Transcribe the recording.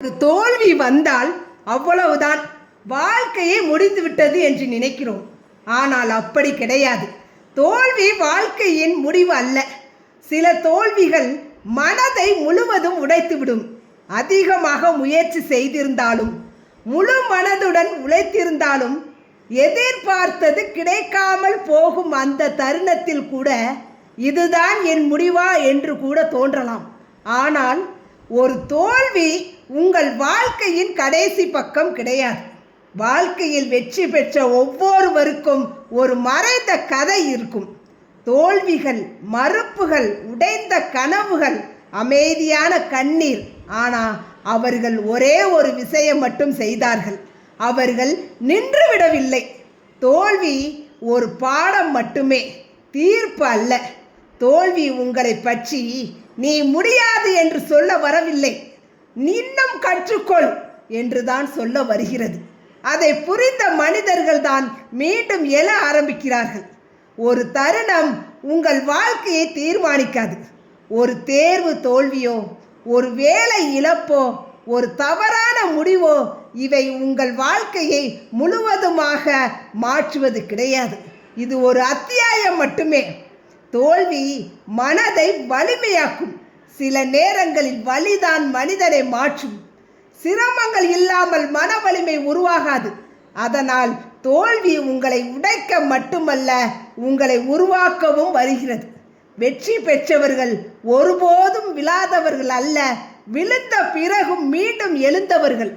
ஒரு தோல்வி வந்தால் அவ்வளவுதான், வாழ்க்கையே முடிந்து விட்டது என்று நினைக்கிறோம். ஆனால் அப்படி கிடையாது. தோல்வி வாழ்க்கையின் முடிவு அல்ல. சில தோல்விகள் மனதை முழுவதும் உடைத்துவிடும். அதிகமாக முயற்சி செய்திருந்தாலும், முழு மனதுடன் உழைத்திருந்தாலும், எதிர்பார்த்தது கிடைக்காமல் போகும் அந்த தருணத்தில் கூட இதுதான் என் முடிவா என்று கூட தோன்றலாம். ஆனால் ஒரு தோல்வி உங்கள் வாழ்க்கையின் கடைசி பக்கம் கிடையாது. வாழ்க்கையில் வெற்றி பெற்ற ஒவ்வொருவருக்கும் ஒரு மறைந்த கதை இருக்கும். தோல்விகள், மறுப்புகள், உடைந்த கனவுகள், அமைதியான கண்ணீர். ஆனால் அவர்கள் ஒரே ஒரு விஷயம் மட்டும் செய்தார்கள். அவர்கள் நின்றுவிடவில்லை. தோல்வி ஒரு பாடம் மட்டுமே, தீர்ப்பு அல்ல. தோல்வி உங்களை பற்றி நீ முடியாது என்று சொல்ல வரவில்லை, இன்னும் கற்றுக்கொள் என்றுதான் சொல்ல வருகிறது. அதை புரிந்த மனிதர்கள் தான் மீண்டும் எழ ஆரம்பிக்கிறார்கள். ஒரு தருணம் உங்கள் வாழ்க்கையை தீர்மானிக்காது. ஒரு தேர்வு தோல்வியோ, ஒரு வேலை இழப்போ, ஒரு தவறான முடிவோ இவை உங்கள் வாழ்க்கையை முழுவதுமாக மாற்றுவது கிடையாது. இது ஒரு அத்தியாயம் மட்டுமே. தோல்வி மனதை வலிமையாக்கும். சில நேரங்களில் வலிதான் மனிதனை மாற்றும். சிரமங்கள் இல்லாமல் மன வலிமை உருவாகாது. அதனால் தோல்வி உங்களை உடைக்க மட்டுமல்ல, உங்களை உருவாக்கவும் வருகிறது. வெற்றி பெற்றவர்கள் ஒருபோதும் விழாதவர்கள் அல்ல, விழுந்த பிறகும் மீண்டும் எழுந்தவர்கள்.